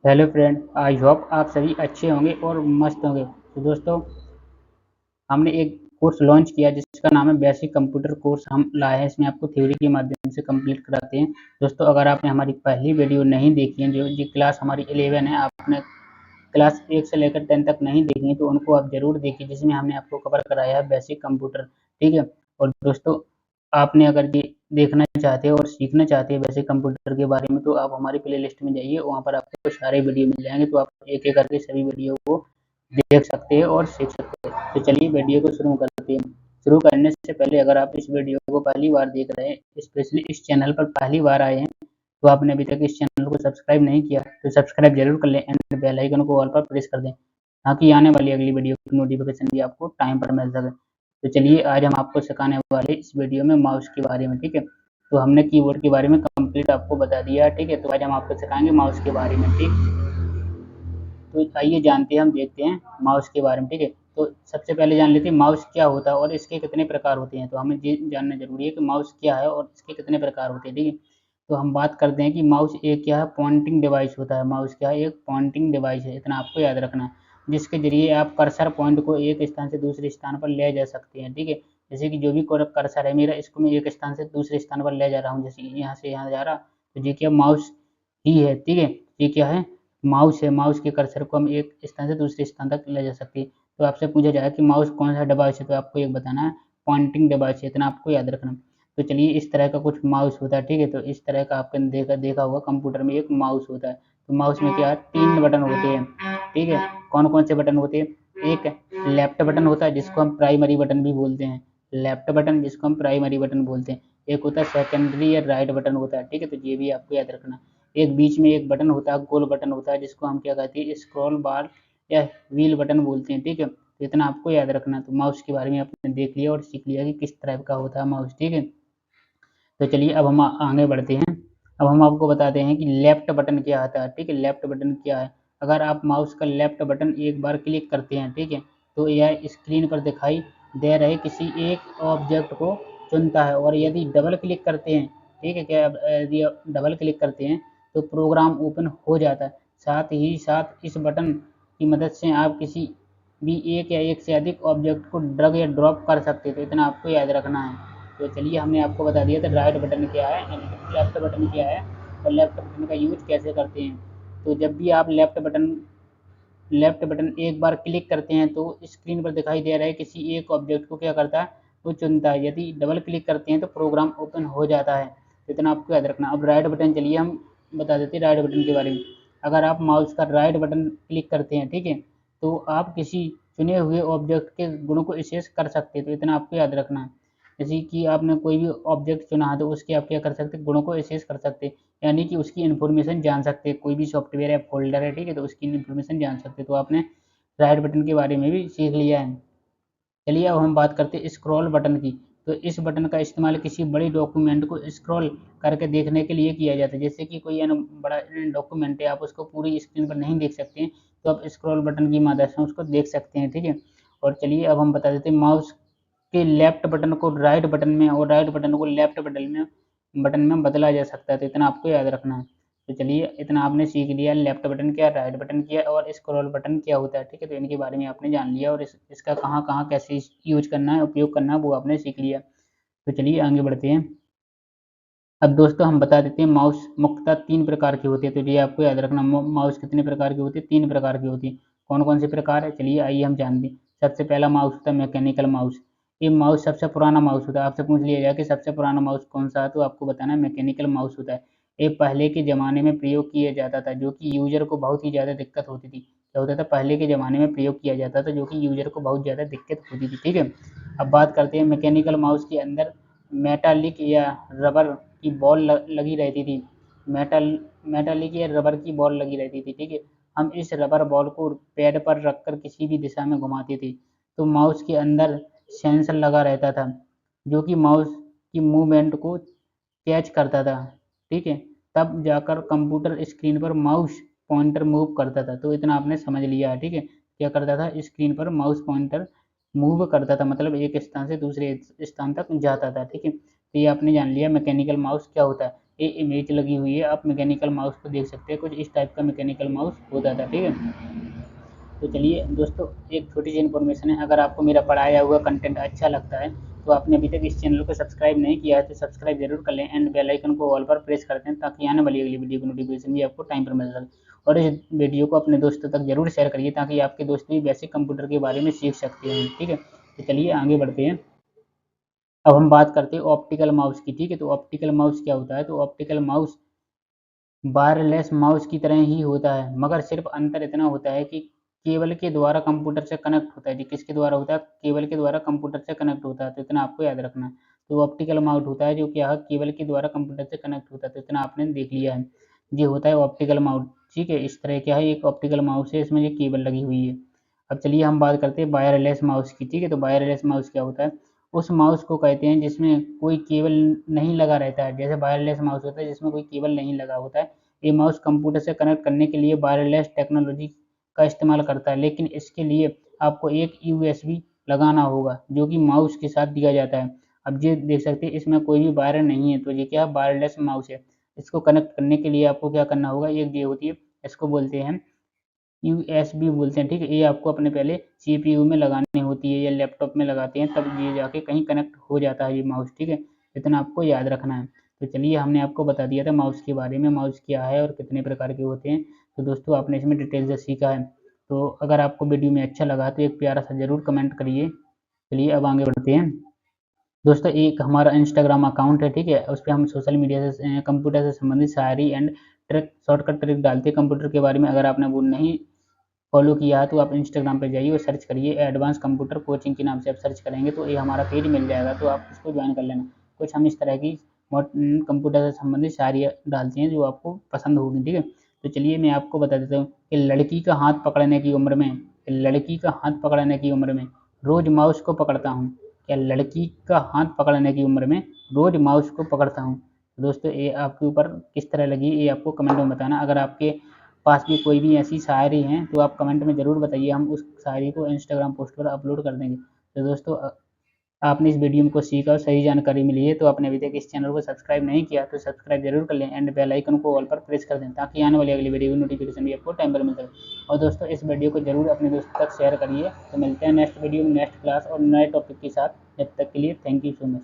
Hello friend, I hope आप सभी अच्छे होंगे और मस्त होंगे। तो दोस्तों, हमने एक कोर्स लॉन्च किया जिसका नाम है बेसिक कंप्यूटर कोर्स। हम लाए हैं, इसमें आपको थ्योरी के माध्यम से कंप्लीट कराते हैं। दोस्तों, अगर आपने हमारी पहली वीडियो नहीं देखी है, जो जी क्लास हमारी 11 है, आपने क्लास 1 से लेकर 10 तक नहीं देखी है, तो उनको आप जरूर देखिए, जिसमें हमने आपको कवर कराया है बेसिक कंप्यूटर। ठीक है। और दोस्तों, आपने अगर ये देखना चाहते हो और सीखना चाहते हैं बेसिक कंप्यूटर के बारे में, तो आप हमारी प्ले लिस्ट में जाइए, वहाँ पर आपको सारे वीडियो मिल जाएंगे। तो आप एक एक करके सभी वीडियो को देख सकते हैं और सीख सकते हैं। तो चलिए वीडियो को शुरू करते हैं। शुरू करने से पहले, अगर आप इस वीडियो को पहली बार देख रहे हैं, स्पेशली इस चैनल पर पहली बार आए हैं, तो आपने अभी तक इस चैनल को सब्सक्राइब नहीं किया तो सब्सक्राइब जरूर कर लें एंड बेल आइकन को ऑल पर प्रेस कर दें, ताकि आने वाली अगली वीडियो की नोटिफिकेशन भी आपको टाइम पर मिल सके। तो चलिए, आज हम आपको सिखाने वाले इस वीडियो में माउस के बारे में। ठीक है। तो हमने कीबोर्ड के बारे में कंप्लीट आपको बता दिया है। ठीक है। तो आज हम आपको सिखाएंगे माउस के बारे में। ठीक। तो आइए जानते हैं, हम देखते हैं माउस के बारे में। ठीक है। तो सबसे पहले जान लेते हैं माउस क्या होता है और इसके कितने प्रकार होते हैं। तो हमें ये जानना जरूरी है कि माउस क्या है और इसके कितने प्रकार होते हैं। ठीक है। तो हम बात करते हैं कि माउस एक क्या है, पॉइंटिंग डिवाइस होता है। माउस क्या है, एक पॉइंटिंग डिवाइस है, इतना आपको याद रखना है, जिसके जरिए आप कर्सर पॉइंट को एक स्थान से दूसरे स्थान पर ले जा सकते हैं। ठीक है। जैसे कि जो भी कर्सर है मेरा, इसको मैं एक स्थान से दूसरे स्थान पर ले जा रहा हूँ, जैसे यहाँ से यहाँ जा रहा, तो ये क्या माउस ही है। ठीक है। ये क्या है, माउस है। माउस के कर्सर को हम एक स्थान से दूसरे स्थान तक ले जा सकते हैं। तो आपसे पूछा जाए कि माउस कौन सा डिवाइस है, तो आपको एक बताना है, पॉइंटिंग डिवाइस है, इतना आपको याद रखना। तो चलिए, इस तरह का कुछ माउस होता है। ठीक है। तो इस तरह का आपने देखा होगा, कंप्यूटर में एक माउस होता है। तो माउस में क्या है, 3 बटन होते हैं। ठीक है। कौन कौन से बटन होते हैं, एक लेफ्ट बटन होता है जिसको हम प्राइमरी बटन भी बोलते हैं, लेफ्ट बटन जिसको हम प्राइमरी बटन बोलते हैं। एक होता है सेकेंडरी या राइट बटन होता है। ठीक है। तो ये भी आपको याद रखना। एक बीच में एक बटन होता है, गोल बटन होता है, जिसको हम क्या कहते हैं, स्क्रॉल बार या व्हील बटन बोलते हैं। ठीक है। तो इतना आपको याद रखना। तो माउस के बारे में आपने देख लिया और सीख लिया कि किस तरह का होता है माउस। ठीक है। तो चलिए, अब हम आगे बढ़ते हैं। अब हम आपको बताते हैं कि लेफ्ट बटन क्या आता है। ठीक है। लेफ्ट बटन क्या है, अगर आप माउस का लेफ्ट बटन एक बार क्लिक करते हैं, ठीक है, तो यह स्क्रीन पर दिखाई दे रहे किसी एक ऑब्जेक्ट को चुनता है। और यदि डबल क्लिक करते हैं, ठीक है, क्या यदि डबल क्लिक करते हैं तो प्रोग्राम ओपन हो जाता है। साथ ही साथ इस बटन की मदद से आप किसी भी एक या एक से अधिक ऑब्जेक्ट को ड्रैग या ड्रॉप कर सकते हैं। तो इतना आपको याद रखना है। तो चलिए, हमने आपको बता दिया था राइट बटन क्या है, लेफ्ट बटन क्या है और लेफ्ट बटन का यूज कैसे करते हैं। तो जब भी आप लेफ्ट बटन एक बार क्लिक करते हैं तो स्क्रीन पर दिखाई दे रहा है किसी एक ऑब्जेक्ट को क्या करता है, वो चुनता है। यदि डबल क्लिक करते हैं तो प्रोग्राम ओपन हो जाता है। तो इतना आपको याद रखना। अब राइट बटन, चलिए हम बता देते हैं राइट बटन के बारे में। अगर आप माउस का राइट बटन क्लिक करते हैं, ठीक है, तो आप किसी चुने हुए ऑब्जेक्ट के गुणों को एक्सेस कर सकते हैं। तो इतना आपको याद रखना है। जैसे कि आपने कोई भी ऑब्जेक्ट चुना है, तो उसके आप क्या कर सकते हैं, गुणों को एक्सेस कर सकते हैं, यानी कि उसकी इन्फॉर्मेशन जान सकते हैं। कोई भी सॉफ्टवेयर या फोल्डर है, ठीक है, तो उसकी इन्फॉर्मेशन जान सकते हैं। तो आपने राइट बटन के बारे में भी सीख लिया है। चलिए, अब हम बात करते हैं स्क्रॉल बटन की। तो इस बटन का इस्तेमाल किसी बड़ी डॉक्यूमेंट को स्क्रॉल करके देखने के लिए किया जाता है। जैसे कि कोई बड़ा डॉक्यूमेंट है, आप उसको पूरी स्क्रीन पर नहीं देख सकते हैं, तो आप स्क्रॉल बटन की मदद से उसको देख सकते हैं। ठीक है। और चलिए, अब हम बता देते हैं माउस के लेफ्ट बटन को राइट बटन में और राइट बटन को लेफ्ट बटन में बदला जा सकता है। तो इतना आपको याद रखना है। तो चलिए, इतना आपने सीख लिया, लेफ्ट बटन क्या, राइट बटन क्या और स्क्रॉल बटन क्या होता है। ठीक है। तो इनके बारे में आपने जान लिया और इसका कहाँ कहाँ कैसे यूज करना है, उपयोग करना है, वो आपने सीख लिया। तो चलिए, आगे बढ़ते हैं। अब दोस्तों, हम बता देते हैं माउस मुख्यतः 3 प्रकार के होते हैं। तो ये आपको याद रखना, माउस कितने प्रकार के होते हैं, 3 प्रकार के होते हैं। कौन कौन से प्रकार है, चलिए आइए हम जानते हैं। सबसे पहला माउस होता है मैकेनिकल माउस। ये माउस सबसे पुराना माउस होता है। आपसे पूछ लिया जाए कि सबसे पुराना माउस कौन सा है, तो आपको बताना है मैकेनिकल माउस होता है। ये पहले के ज़माने में प्रयोग किया जाता था, जो कि यूजर को बहुत ही ज़्यादा दिक्कत होती थी। क्या होता था, पहले के ज़माने में प्रयोग किया जाता था, जो कि यूजर को बहुत ज़्यादा दिक्कत होती थी। ठीक है। अब बात करते हैं मैकेनिकल माउस के अंदर मेटालिक या रबर की बॉल लगी रहती थी। मेटालिक या रबर की बॉल लगी रहती थी। ठीक है। हम इस रबर बॉल को पैड पर रखकर किसी भी दिशा में घुमाते थे, तो माउस के अंदर सेंसर लगा रहता था, जो कि माउस की मूवमेंट को कैच करता था। ठीक है। तब जाकर कंप्यूटर स्क्रीन पर माउस पॉइंटर मूव करता था। तो इतना आपने समझ लिया है। ठीक है। क्या करता था, स्क्रीन पर माउस पॉइंटर मूव करता था, मतलब एक स्थान से दूसरे स्थान तक जाता था। ठीक है। तो ये आपने जान लिया मैकेनिकल माउस क्या होता है। ये इमेज लगी हुई है, आप मैकेनिकल माउस को देख सकते हैं, कुछ इस टाइप का मैकेनिकल माउस होता था, ठीक है। तो चलिए दोस्तों, एक छोटी सी इन्फॉर्मेशन है, अगर आपको मेरा पढ़ाया हुआ कंटेंट अच्छा लगता है तो आपने अभी तक इस चैनल को सब्सक्राइब नहीं किया है तो सब्सक्राइब जरूर कर लें एंड बेल आइकन को ऑल पर प्रेस कर दें, ताकि आने वाली अगली वीडियो की नोटिफिकेशन भी आपको टाइम पर मिल सके। और इस वीडियो को अपने दोस्तों तक जरूर शेयर करिए, ताकि आपके दोस्त भी बेसिक कंप्यूटर के बारे में सीख सकते हैं, ठीक है। तो चलिए आगे बढ़ते हैं। अब हम बात करते हैं ऑप्टिकल माउस की, ठीक है। तो ऑप्टिकल माउस क्या होता है? तो ऑप्टिकल माउस वायरलेस माउस की तरह ही होता है, मगर सिर्फ अंतर इतना होता है कि केबल के द्वारा कंप्यूटर से कनेक्ट होता है। जी, किसके द्वारा होता है? केबल के द्वारा कंप्यूटर से कनेक्ट होता है, तो इतना आपको याद रखना है। तो ऑप्टिकल माउस होता है जो क्या है, केबल के द्वारा कंप्यूटर से कनेक्ट होता है, तो इतना आपने देख लिया है। ये होता है ऑप्टिकल माउस, ठीक है। इस तरह क्या है, एक ऑप्टिकल माउस है, इसमें ये केबल लगी हुई है। अब चलिए हम बात करते हैं वायरलेस माउस की, ठीक है। तो वायरलेस माउस क्या होता है? उस माउस को कहते हैं जिसमें कोई केबल नहीं लगा रहता है। जैसे वायरलेस माउस होता है जिसमें कोई केबल नहीं लगा होता है। ये माउस कंप्यूटर से कनेक्ट करने के लिए वायरलेस टेक्नोलॉजी का इस्तेमाल करता है, लेकिन इसके लिए आपको एक यूएसबी लगाना होगा जो कि माउस के साथ दिया जाता है। अब ये देख सकते हैं इसमें कोई भी वायर नहीं है, तो ये क्या वायरलेस माउस है। इसको कनेक्ट करने के लिए आपको क्या करना होगा, एक ये होती है, इसको बोलते हैं यूएसबी बोलते हैं, ठीक है। ये आपको अपने पहले सीपीयू में लगानी होती है या लैपटॉप में लगाते हैं, तब ये जाके कहीं कनेक्ट हो जाता है ये माउस, ठीक है। इतना आपको याद रखना है। तो चलिए हमने आपको बता दिया था माउस के बारे में, माउस क्या है और कितने प्रकार के होते हैं। तो दोस्तों आपने इसमें डिटेल से सीखा है। तो अगर आपको वीडियो में अच्छा लगा तो एक प्यारा सा जरूर कमेंट करिए। चलिए अब आगे बढ़ते हैं। दोस्तों एक हमारा इंस्टाग्राम अकाउंट है, ठीक है। उस पर हम सोशल मीडिया से कंप्यूटर से संबंधित शायरी एंड ट्रिक, शॉर्टकट ट्रिक डालते हैं कंप्यूटर के बारे में। अगर आपने वो नहीं फॉलो किया है तो आप इंस्टाग्राम पे जाइए और सर्च करिए एडवांस कंप्यूटर कोचिंग के नाम से। आप सर्च करेंगे तो ये हमारा पेज मिल जाएगा, तो आप उसको ज्वाइन कर लेना। कुछ हम इस तरह की कंप्यूटर से संबंधित सारी डालते हैं जो आपको पसंद होगी, ठीक है। तो चलिए मैं आपको बता देता हूँ कि लड़की का हाथ पकड़ने की उम्र में, लड़की का हाथ पकड़ने की उम्र में रोज माउस को पकड़ता हूँ। क्या लड़की का हाथ पकड़ने की उम्र में रोज माउस को पकड़ता हूँ। तो दोस्तों ये आपके ऊपर किस तरह लगी ये आपको कमेंट में बताना। अगर आपके पास भी कोई भी ऐसी शायरी हैं तो आप कमेंट में ज़रूर बताइए, हम उस शायरी को इंस्टाग्राम पोस्ट पर अपलोड कर देंगे। तो दोस्तों आपने इस वीडियो में को सीखा और सही जानकारी मिली है, तो आपने अभी तक इस चैनल को सब्सक्राइब नहीं किया तो सब्सक्राइब जरूर कर लें एंड बेल आइकन को ऑल पर प्रेस कर दें, ताकि आने वाली अगली वीडियो की नोटिफिकेशन भी आपको टाइम पर मिल सके। और दोस्तों इस वीडियो को जरूर अपने दोस्तों तक शेयर करिए। तो मिलते हैं नेक्स्ट वीडियो में नेक्स्ट क्लास और नए टॉपिक के साथ। जब तक के लिए थैंक यू सो मच।